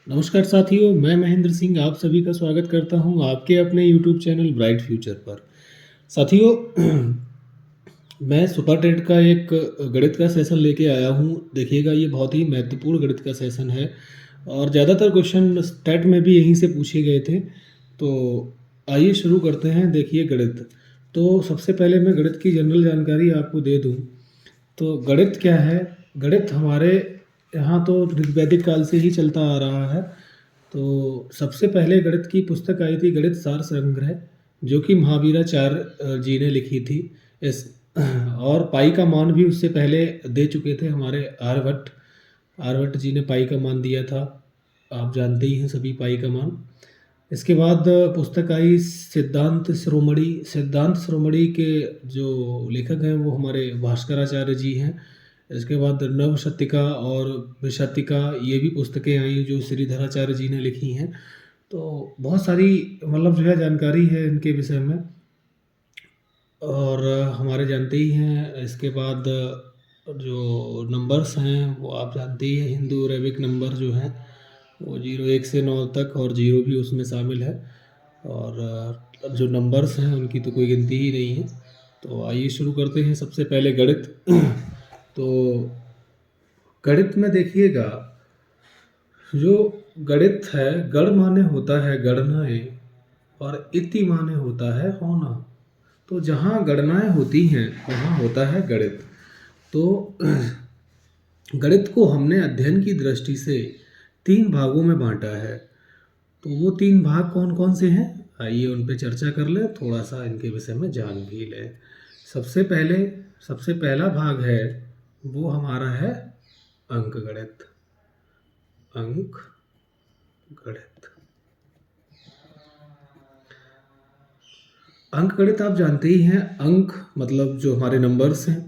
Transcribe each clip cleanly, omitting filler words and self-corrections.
नमस्कार साथियों, मैं महेंद्र सिंह आप सभी का स्वागत करता हूं आपके अपने यूट्यूब चैनल ब्राइट फ्यूचर पर। साथियों, मैं सुपर टेट का एक गणित का सेशन लेके आया हूं। देखिएगा, ये बहुत ही महत्वपूर्ण गणित का सेशन है और ज़्यादातर क्वेश्चन टेट में भी यहीं से पूछे गए थे। तो आइए शुरू करते हैं। देखिए गणित, तो सबसे पहले मैं गणित की जनरल जानकारी आपको दे दूं। तो गणित क्या है? गणित हमारे यहाँ तो ऋग्वैदिक काल से ही चलता आ रहा है। तो सबसे पहले गणित की पुस्तक आई थी गणित सार संग्रह, जो कि महावीराचार्य जी ने लिखी थी। इस और पाई का मान भी उससे पहले दे चुके थे हमारे आर्यभट्ट। आर्यभट्ट जी ने पाई का मान दिया था, आप जानते ही हैं सभी पाई का मान। इसके बाद पुस्तक आई सिद्धांत शिरोमणि। सिद्धांत शिरोमणि के जो लेखक हैं वो हमारे भास्कराचार्य जी हैं। इसके बाद नवशतिका और विशतिका, ये भी पुस्तकें आई जो श्रीधराचार्य जी ने लिखी हैं। तो बहुत सारी मतलब जो है जानकारी है इनके विषय में। और हमारे जानते ही हैं। इसके बाद जो नंबर्स हैं वो आप जानते ही हैं, हिंदू अरेबिक नंबर जो हैं वो 01 से 9 तक, और जीरो भी उसमें शामिल है। और जो नंबर्स हैं उनकी तो कोई गिनती ही नहीं है। तो आइए शुरू करते हैं सबसे पहले गणित। तो गणित में देखिएगा, जो गणित है, गण माने होता है गणनाएं और इति माने होता है होना। तो जहाँ गणनाएं होती हैं वहाँ होता है गणित। तो गणित को हमने अध्ययन की दृष्टि से 3 भागों में बांटा है। तो वो 3 भाग कौन कौन से हैं, आइए उन पे चर्चा कर लें, थोड़ा सा इनके विषय में जान भी लें। सबसे पहला भाग है वो हमारा है अंक गणित। अंक गणित अंक गणित आप जानते ही हैं। अंक मतलब जो हमारे नंबर्स हैं।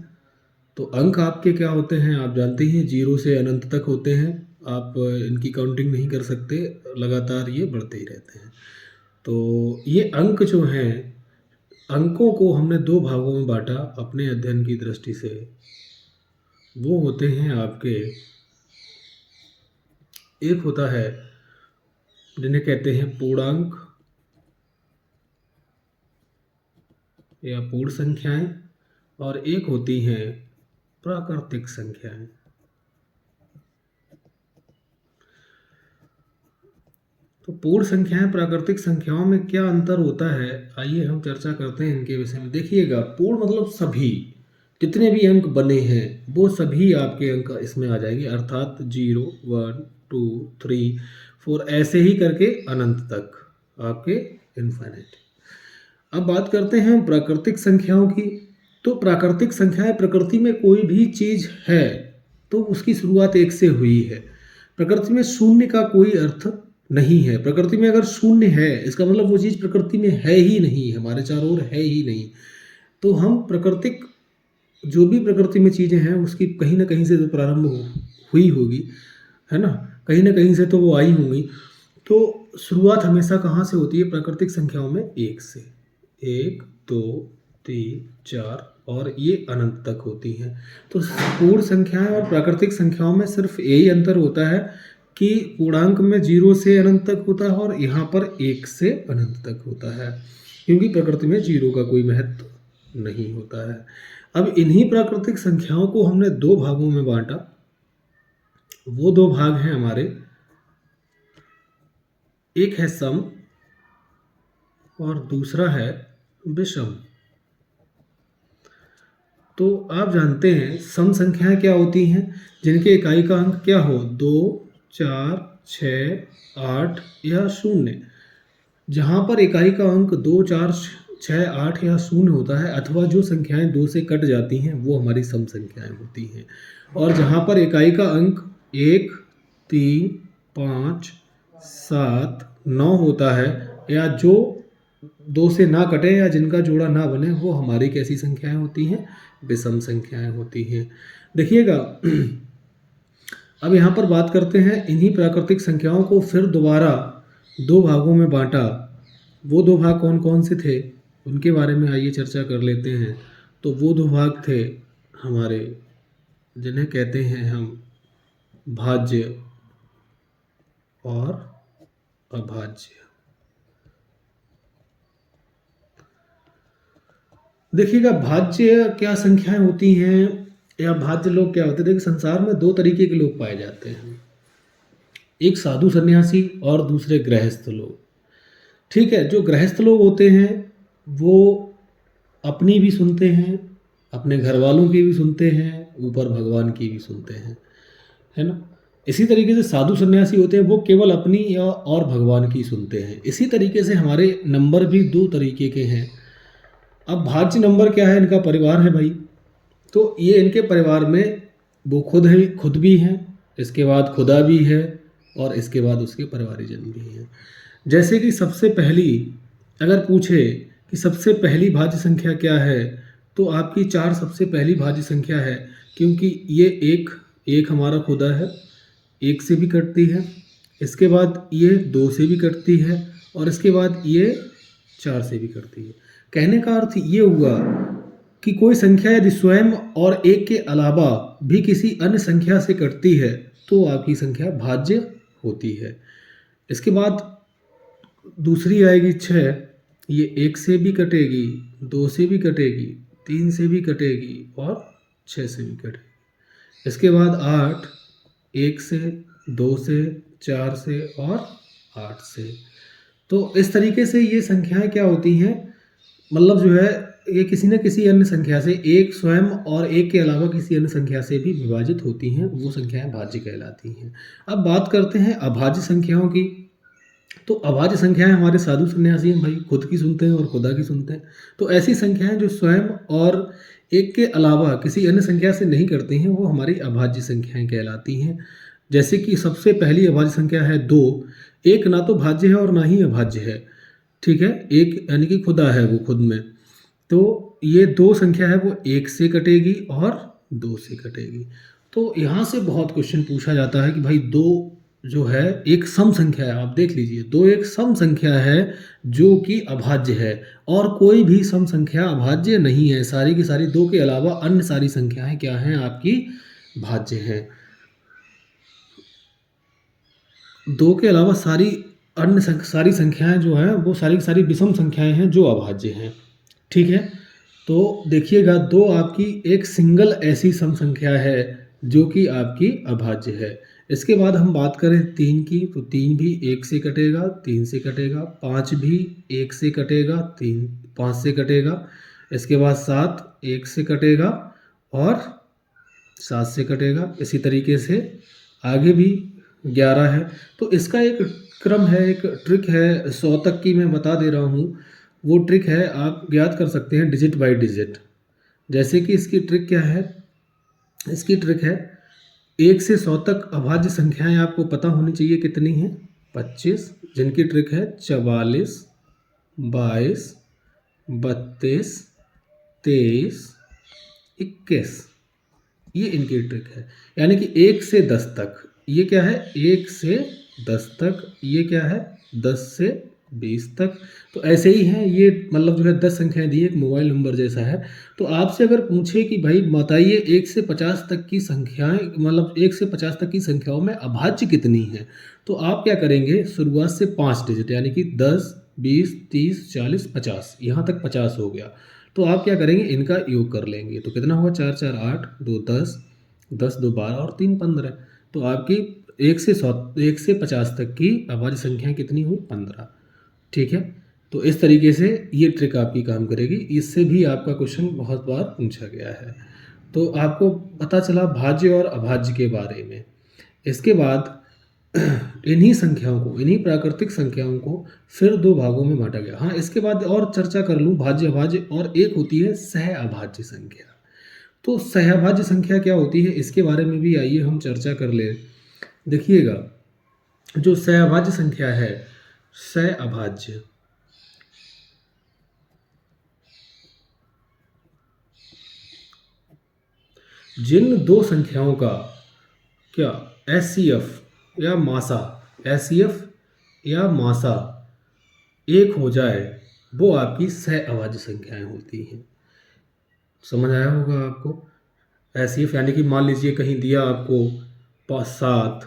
तो अंक आपके क्या होते हैं आप जानते ही हैं, 0 से अनंत तक होते हैं। आप इनकी काउंटिंग नहीं कर सकते, लगातार ये बढ़ते ही रहते हैं। तो ये अंक जो हैं, अंकों को हमने 2 भागों में बांटा अपने अध्ययन की दृष्टि से। वो होते हैं आपके, एक होता है जिन्हें कहते हैं पूर्णांक या पूर्ण संख्याएं, और एक होती हैं प्राकृतिक संख्याएं। तो पूर्ण संख्याएं प्राकृतिक संख्याओं में क्या अंतर होता है, आइए हम चर्चा करते हैं इनके विषय में। देखिएगा, पूर्ण मतलब सभी जितने भी अंक बने हैं वो सभी आपके अंक इसमें आ जाएंगे, अर्थात 0 1 2 3 4 ऐसे ही करके अनंत तक आपके इन्फाइनाइट। अब बात करते हैं प्राकृतिक संख्याओं की। तो प्राकृतिक संख्याएं, प्रकृति में कोई भी चीज है तो उसकी शुरुआत 1 से हुई है। प्रकृति में शून्य का कोई अर्थ नहीं है। प्रकृति में अगर शून्य है इसका मतलब वो चीज प्रकृति में है ही नहीं, हमारे चारों ओर है ही नहीं। तो हम प्राकृतिक, जो भी प्रकृति में चीजें हैं उसकी कहीं ना कहीं से तो प्रारंभ हुई होगी, है ना, कहीं ना कहीं से तो वो आई होंगी। तो शुरुआत हमेशा कहाँ से होती है प्राकृतिक संख्याओं में? 1 से। 1 2 3 4 और ये अनंत तक होती हैं। तो पूर्ण संख्याएं और प्राकृतिक संख्याओं में सिर्फ यही अंतर होता है कि पूर्णांक में 0 से अनंत तक होता है और यहाँ पर 1 से अनंत तक होता है, क्योंकि प्रकृति में 0 का कोई महत्व नहीं होता है। अब इन्हीं प्राकृतिक संख्याओं को हमने 2 भागों में बांटा। वो 2 भाग हैं हमारे, एक है सम और दूसरा है विषम। तो आप जानते हैं सम संख्याएं क्या होती हैं, जिनके इकाई का अंक क्या हो, 2 4 6 8 या 0। जहाँ पर इकाई का अंक 2 4 6 8 या 0 होता है, अथवा जो संख्याएं 2 से कट जाती हैं वो हमारी सम संख्याएं होती हैं। और जहाँ पर इकाई का अंक 1 3 5 7 9 होता है, या जो 2 से ना कटे या जिनका जोड़ा ना बने, वो हमारी कैसी संख्याएं होती हैं? विषम संख्याएं होती हैं। देखिएगा, अब यहाँ पर बात करते हैं इन्हीं प्राकृतिक संख्याओं को फिर दोबारा 2 भागों में बांटा। वो 2 भाग कौन कौन से थे उनके बारे में आइए चर्चा कर लेते हैं। तो वो 2 भाग थे हमारे, जिन्हें कहते हैं हम भाज्य और अभाज्य। देखिएगा भाज्य क्या संख्याएं होती हैं या भाज्य लोग क्या होते हैं। देखिए संसार में दो तरीके के लोग पाए जाते हैं, एक साधु सन्यासी और दूसरे गृहस्थ लोग। ठीक है, जो गृहस्थ लोग होते हैं वो अपनी भी सुनते हैं, अपने घर वालों की भी सुनते हैं, ऊपर भगवान की भी सुनते हैं, है ना। इसी तरीके से साधु सन्यासी होते हैं, वो केवल अपनी या और भगवान की सुनते हैं। इसी तरीके से हमारे नंबर भी दो तरीके के हैं। अब भाज्य नंबर क्या है, इनका परिवार है भाई। तो ये इनके परिवार में वो खुद है, खुद भी हैं, इसके बाद खुदा भी है, और इसके बाद उसके परिवारीजन भी हैं। जैसे कि सबसे पहली अगर पूछे कि सबसे पहली भाज्य संख्या क्या है, तो आपकी 4 सबसे पहली भाज्य संख्या है, क्योंकि ये एक एक हमारा खुदा है, एक से भी कटती है, इसके बाद ये 2 से भी कटती है, और इसके बाद ये 4 से भी कटती है। कहने का अर्थ ये हुआ कि कोई संख्या यदि स्वयं और एक के अलावा भी किसी अन्य संख्या से कटती है तो आपकी संख्या भाज्य होती है। इसके बाद दूसरी आएगी 6, ये 1 से भी कटेगी, 2 से भी कटेगी, 3 से भी कटेगी और 6 से भी कटेगी। इसके बाद 8, 1 से, 2 से, 4 से और 8 से। तो इस तरीके से ये संख्याएं क्या होती हैं, मतलब जो है ये किसी न किसी अन्य संख्या से, एक स्वयं और एक के अलावा किसी अन्य संख्या से भी विभाजित होती हैं, वो संख्याएं भाज्य कहलाती हैं। अब बात करते हैं अभाज्य संख्याओं की। तो अभाज्य संख्याएं हमारे साधु सन्यासी हैं भाई, खुद की सुनते हैं और खुदा की सुनते हैं। तो ऐसी संख्याएं जो स्वयं और एक के अलावा किसी अन्य संख्या से नहीं करती हैं, वो हमारी अभाज्य संख्याएं कहलाती हैं। जैसे कि सबसे पहली अभाज्य संख्या है 2। एक ना तो भाज्य है और ना ही अभाज्य है, ठीक है, एक यानी कि खुदा है वो खुद में। तो ये 2 संख्या है वो 1 से कटेगी और 2 से कटेगी। तो यहाँ से बहुत क्वेश्चन पूछा जाता है कि भाई 2 जो है एक सम संख्या है। आप देख लीजिए 2 एक सम संख्या है जो कि अभाज्य है, और कोई भी सम संख्या अभाज्य नहीं है। सारी की सारी 2 के अलावा अन्य सारी संख्याएं क्या हैं, आपकी भाज्य हैं। 2 के अलावा सारी संख्याएं जो हैं वो सारी की सारी विषम संख्याएं हैं जो अभाज्य हैं, ठीक है। तो देखिएगा 2 आपकी एक सिंगल ऐसी सम संख्या है जो कि आपकी अभाज्य है। इसके बाद हम बात करें 3 की, तो 3 भी 1 से कटेगा, 3 से कटेगा। 5 भी 1 से कटेगा, 5 से कटेगा। इसके बाद 7 1 से कटेगा और 7 से कटेगा। इसी तरीके से आगे भी 11 है। तो इसका एक क्रम है, एक ट्रिक है, 100 तक की मैं बता दे रहा हूँ। वो ट्रिक है, आप ज्ञात कर सकते हैं डिजिट बाय डिजिट। जैसे कि इसकी ट्रिक क्या है, इसकी ट्रिक है 1 से 100 तक अभाज्य संख्याएं आपको पता होनी चाहिए कितनी हैं, 25, जिनकी ट्रिक है 44, 22, 32, 23, 21। ये इनकी ट्रिक है। यानी कि 1 से 10 तक, ये क्या है 1 से 10 तक, ये क्या है 10 से 20 तक। तो ऐसे ही हैं ये, मतलब जो है 10 संख्याएं दी, एक मोबाइल नंबर जैसा है। तो आपसे अगर पूछे कि भाई बताइए 1 से 50 तक की संख्याएं, मतलब 1 से 50 तक की संख्याओं में अभाज्य कितनी है, तो आप क्या करेंगे, शुरुआत से 5 डिजिट यानी कि 10, 20, 30, 40, 50, यहाँ तक 50 हो गया। तो आप क्या करेंगे, इनका योग कर लेंगे। तो कितना हुआ, 4 4 8, 2 10, 10 2 12 और 3 15। तो आपकी 1 से 50 तक की अभाज्य संख्याएं कितनी हुई, 15, ठीक है। तो इस तरीके से ये ट्रिक आपकी काम करेगी। इससे भी आपका क्वेश्चन बहुत बार पूछा गया है। तो आपको पता चला भाज्य और अभाज्य के बारे में। इसके बाद इन्हीं संख्याओं को, इन्हीं प्राकृतिक संख्याओं को फिर 2 भागों में बांटा गया। हाँ, इसके बाद और चर्चा कर लूँ भाज्य अभाज्य, और एक होती है सह अभाज्य संख्या। तो सहअभाज्य संख्या क्या होती है, इसके बारे में भी आइए हम चर्चा कर ले। देखिएगा जो सहअभाज्य संख्या है, सहअभाज्य जिन 2 संख्याओं का क्या एचसीएफ या मासा, एचसीएफ या मासा एक हो जाए, वो आपकी सहअभाज्य संख्याएं होती हैं। समझ आया होगा आपको। एचसीएफ यानी कि मान लीजिए कहीं दिया आपको 5 7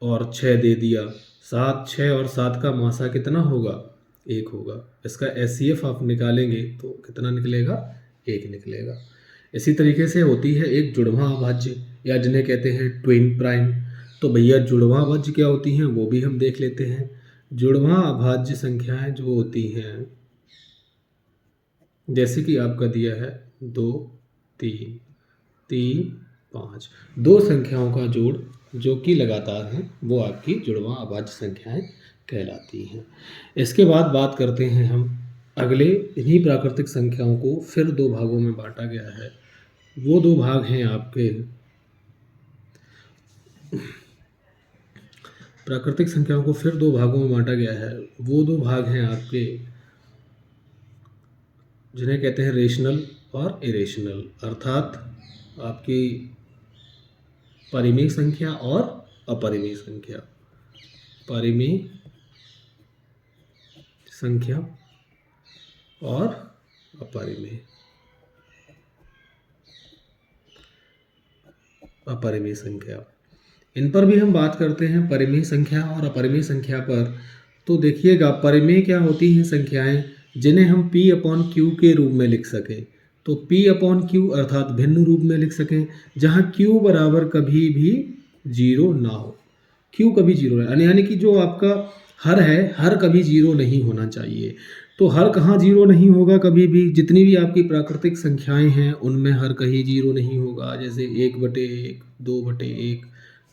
और 6 दे दिया, 7, 6 और 7 का मासा कितना होगा? 1 होगा। इसका एचसीएफ आप निकालेंगे तो कितना निकलेगा? 1 निकलेगा। इसी तरीके से होती है एक जुड़वां अभाज्य, या जिन्हें कहते हैं ट्विन प्राइम। तो भैया जुड़वां अभाज्य क्या होती हैं वो भी हम देख लेते हैं। जुड़वां अभाज्य संख्याएं जो होती हैं, जैसे कि आपका दिया है 2, 3, 3, 5, दो संख्याओं का जोड़ जो कि लगातार हैं वो आपकी जुड़वां अभाज्य संख्याएं कहलाती हैं। इसके बाद बात करते हैं हम अगले। इन्हीं प्राकृतिक संख्याओं को फिर 2 भागों में बांटा गया है। वो 2 भाग हैं आपके, प्राकृतिक संख्याओं को फिर 2 भागों में बांटा गया है। वो 2 भाग हैं आपके जिन्हें कहते हैं रेशनल और इरेशनल, अर्थात आपकी परिमेय संख्या और अपरिमेय संख्या। परिमेय संख्या और अपरिमेय संख्या, इन पर भी हम बात करते हैं, परिमेय संख्या और अपरिमेय संख्या पर। तो देखिएगा, परिमेय क्या होती हैं संख्याएं जिन्हें हम P/Q के रूप में लिख सकें। तो P/Q अर्थात भिन्न रूप में लिख सकें, जहां Q बराबर कभी भी 0 ना हो। Q कभी 0 है, यानी कि जो आपका हर है, हर कभी 0 नहीं होना चाहिए। तो हर कहाँ 0 नहीं होगा कभी भी? जितनी भी आपकी प्राकृतिक संख्याएं हैं उनमें हर कहीं 0 नहीं होगा। जैसे 1/1, 2/1,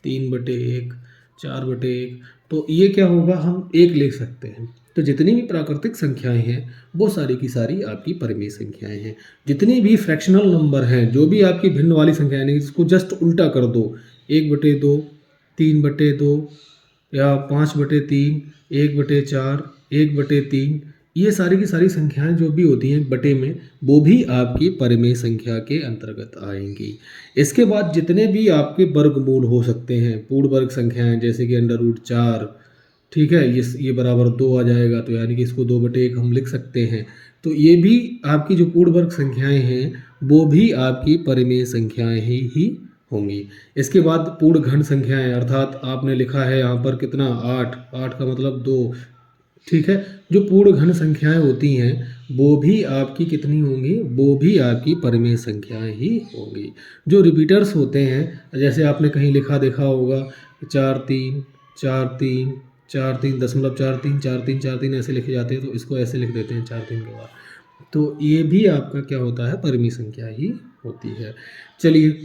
3/1, 4/1। तो ये क्या होगा, हम 1 लिख सकते हैं। तो जितनी भी प्राकृतिक संख्याएं हैं वो सारी की सारी आपकी परिमेय संख्याएं हैं। जितनी भी फ्रैक्शनल नंबर हैं, जो भी आपकी भिन्न वाली संख्याएं हैं, इसको जस्ट उल्टा कर दो, 1/2, 3/2 या 5/3, 1/4, 1/3, ये सारी की सारी संख्याएं जो भी होती हैं बटे में, वो भी आपकी परिमेय संख्या के अंतर्गत आएंगी। इसके बाद जितने भी आपके वर्गमूल हो सकते हैं, पूर्ण वर्ग संख्याएं, जैसे कि √4, ठीक है, ये बराबर 2 आ जाएगा, तो यानी कि इसको 2/1 हम लिख सकते हैं। तो ये भी आपकी जो पूर्ण वर्ग संख्याएं हैं वो भी आपकी परिमेय संख्याएं ही होंगी। इसके बाद पूर्ण घन संख्याएं, अर्थात आपने लिखा है यहाँ पर कितना, 8, 8 का मतलब 2, ठीक है। जो पूर्ण घन संख्याएं होती हैं वो भी आपकी कितनी होंगी? वो भी आपकी परिमेय संख्याएं ही होंगी। जो रिपीटर्स होते हैं, जैसे आपने कहीं लिखा देखा होगा 4, 3, 4, 3, 4, 3, 0.43, 4, 3, 4, 3 ऐसे लिखे जाते हैं, तो इसको ऐसे लिख देते हैं 4, 3 के बाद। तो ये भी आपका क्या होता है? परिमेय संख्या ही होती है। चलिए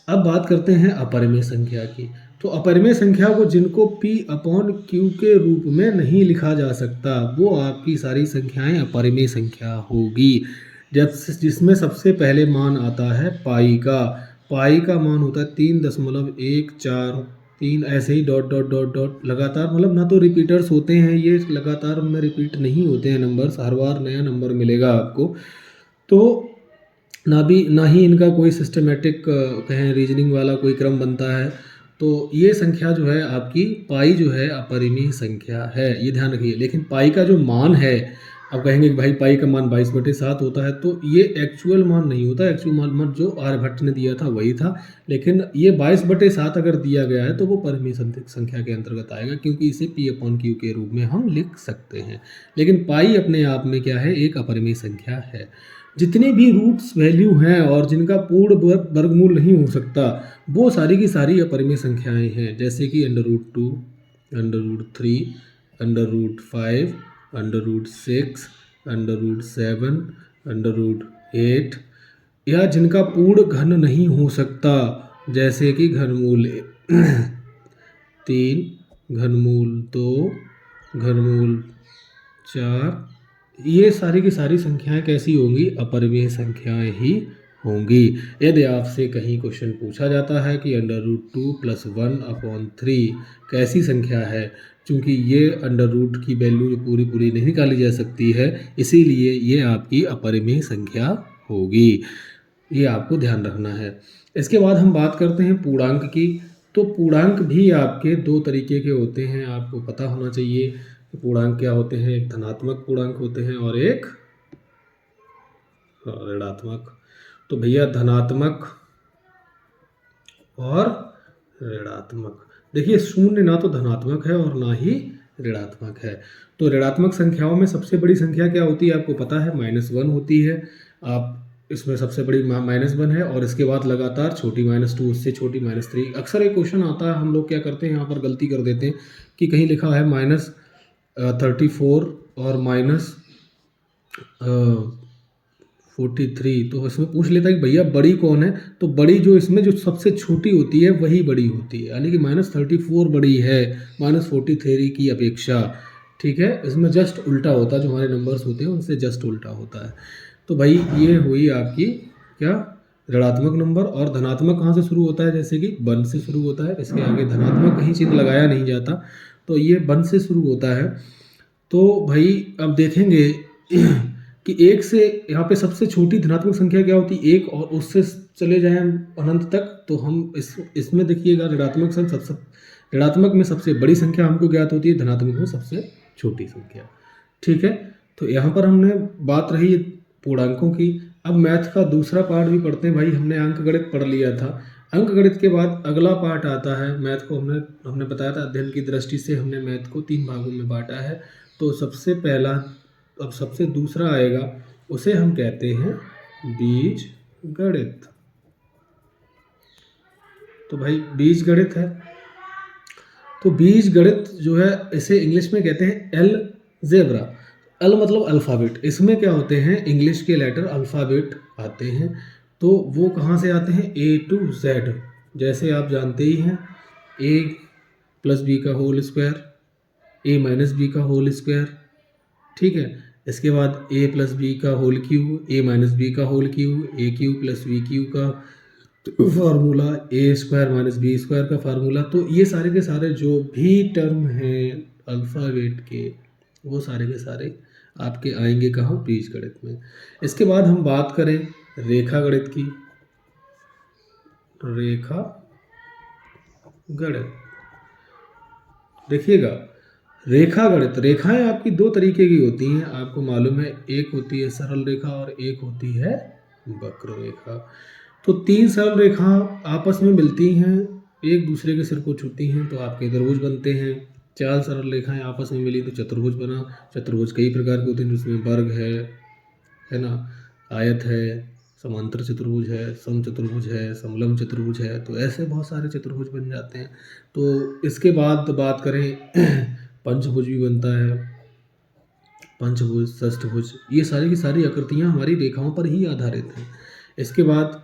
अब बात करते हैं अपरिमेय संख्या की। तो अपरिमेय संख्या को जिनको P/Q के रूप में नहीं लिखा जा सकता, वो आपकी सारी संख्याएं अपरिमेय संख्या होगी। जब जिसमें सबसे पहले मान आता है पाई का। पाई का मान होता है 3.143, ऐसे ही डॉट डॉट डॉट डॉट लगातार, मतलब ना तो रिपीटर्स होते हैं, ये लगातार में रिपीट नहीं होते हैं नंबर्स, हर बार नया नंबर मिलेगा आपको। तो ना ही इनका कोई सिस्टमेटिक कहें रीजनिंग वाला कोई क्रम बनता है। तो ये संख्या जो है आपकी पाई जो है अपरिमेय संख्या है, ये ध्यान रखिए। लेकिन पाई का जो मान है, आप कहेंगे कि भाई पाई का मान 22/7 होता है, तो ये एक्चुअल मान नहीं होता। एक्चुअल मान जो आर्यभट्ट ने दिया था वही था, लेकिन ये 22/7 अगर दिया गया है तो वो परिमेय संख्या के अंतर्गत आएगा, क्योंकि इसे P/Q के रूप में हम लिख सकते हैं। लेकिन पाई अपने आप में क्या है? एक अपरिमेय संख्या है। जितने भी रूट्स वैल्यू हैं और जिनका पूर्ण वर्गमूल नहीं हो सकता, वो सारी की सारी अपरिमेय संख्याएं हैं, जैसे कि √2, √3, √5, √6, √7, √8, या जिनका पूर्ण घन नहीं हो सकता, जैसे कि घनमूल 3, घनमूल 2, घनमूल 4, ये सारी की सारी संख्याएं कैसी होंगी? अपरिमेय संख्याएं ही होंगी। यदि आपसे कहीं क्वेश्चन पूछा जाता है कि √2 + 1/3 कैसी संख्या है, चूँकि ये अंडर रूट की वैल्यू पूरी पूरी नहीं निकाली जा सकती है, इसीलिए ये आपकी अपरिमेय संख्या होगी। ये आपको ध्यान रखना है। इसके बाद हम बात करते हैं पूर्णांक की। तो पूर्णांक भी आपके 2 तरीके के होते हैं, आपको पता होना चाहिए कि पूर्णांक क्या होते हैं। एक धनात्मक पूर्णांक होते हैं और एक ऋणात्मक। तो भैया धनात्मक और ऋणात्मक, देखिए शून्य ना तो धनात्मक है और ना ही ऋणात्मक है। तो ऋणात्मक संख्याओं में सबसे बड़ी संख्या क्या होती है आपको पता है, -1 होती है। आप इसमें सबसे बड़ी -1 है और इसके बाद लगातार छोटी -2, उससे छोटी -3। अक्सर एक क्वेश्चन आता है, हम लोग क्या करते हैं यहाँ पर गलती कर देते हैं कि कहीं लिखा है -34 और -43, तो इसमें पूछ लेता है कि भैया बड़ी कौन है, तो बड़ी जो इसमें जो सबसे छोटी होती है वही बड़ी होती है, यानी कि -34 बड़ी है -43 की अपेक्षा। ठीक है, इसमें जस्ट उल्टा होता है, जो हमारे नंबर्स होते हैं उनसे जस्ट उल्टा होता है। तो भाई ये हुई आपकी क्या, ऋणात्मक नंबर। और धनात्मक कहाँ से शुरू होता है, जैसे कि 1 से शुरू होता है, इसके आगे धनात्मक कहीं चिन्ह लगाया नहीं जाता, तो ये 1 से शुरू होता है। तो भाई अब देखेंगे कि 1 से यहाँ पे सबसे छोटी धनात्मक संख्या क्या होती है, 1, और उससे चले जाएं अनंत तक, तो हम इसमें देखिएगा ऋणात्मक में सबसे बड़ी संख्या हमको ज्ञात होती है, धनात्मक में सबसे छोटी संख्या। ठीक है, तो यहाँ पर हमने बात रही पूर्णांकों की। अब मैथ का दूसरा पार्ट भी पढ़ते हैं भाई। हमने अंकगणित पढ़ लिया था, अंकगणित के बाद अगला पार्ट आता है मैथ को। हमने बताया था अध्ययन की दृष्टि से हमने मैथ को 3 भागों में बांटा है। तो सबसे पहला, अब सबसे दूसरा आएगा, उसे हम कहते हैं बीज गणित। तो भाई बीज गणित है, तो बीज गणित जो है इसे इंग्लिश में कहते हैं अलजेब्रा। अल मतलब अल्फ़ाबेट, इसमें क्या होते हैं इंग्लिश के लेटर अल्फ़ाबेट आते हैं। तो वो कहाँ से आते हैं, A to Z। जैसे आप जानते ही हैं A + B का होल स्क्वायर, A - B का होल स्क्वायर। ठीक है, इसके बाद A + B का होल क्यूब, A - B का होल क्यूब, A³ + B³ का फार्मूला, A² - B² का फार्मूला। तो ये सारे के सारे जो भी टर्म हैं अल्फ़ाबेट के, वो सारे के सारे आपके आएंगे कहाँ, बीज गणित में। इसके बाद हम बात करें रेखा गणित की। रेखा गणित देखिएगा, रेखा गणित, रेखाएं आपकी 2 तरीके की होती हैं, आपको मालूम है। एक होती है सरल रेखा और एक होती है वक्र रेखा। तो 3 सरल रेखा आपस में मिलती हैं, एक दूसरे के सिर को छूती हैं, तो आपके त्रिभुज बनते हैं। 4 सरल रेखाएं आपस में मिली तो चतुर्भुज बना। चतुर्भुज कई प्रकार के होते हैं, जिसमें वर्ग है ना, आयत है, समांतर चतुर्भुज है, समचतुर्भुज है, समलंब चतुर्भुज है। तो ऐसे बहुत सारे चतुर्भुज बन जाते हैं। तो इसके बाद बात करें पंचभुज भी बनता है, पंचभुज, षष्ठभुज, ये सारी की सारी आकृतियाँ हमारी रेखाओं पर ही आधारित हैं। इसके बाद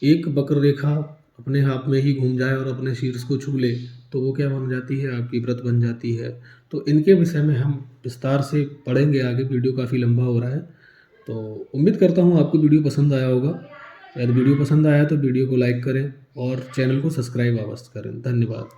एक वक्र रेखा अपने आप में ही घूम जाए और अपने शीर्ष को छू ले, तो वो क्या बन जाती है, आपकी व्रत बन जाती है। तो इनके विषय में हम विस्तार से पढ़ेंगे आगे, वीडियो काफ़ी लंबा हो रहा है। तो उम्मीद करता हूँ आपको वीडियो पसंद आया होगा। यदि वीडियो पसंद आया तो वीडियो को लाइक करें और चैनल को सब्सक्राइब अवश्य करें। धन्यवाद।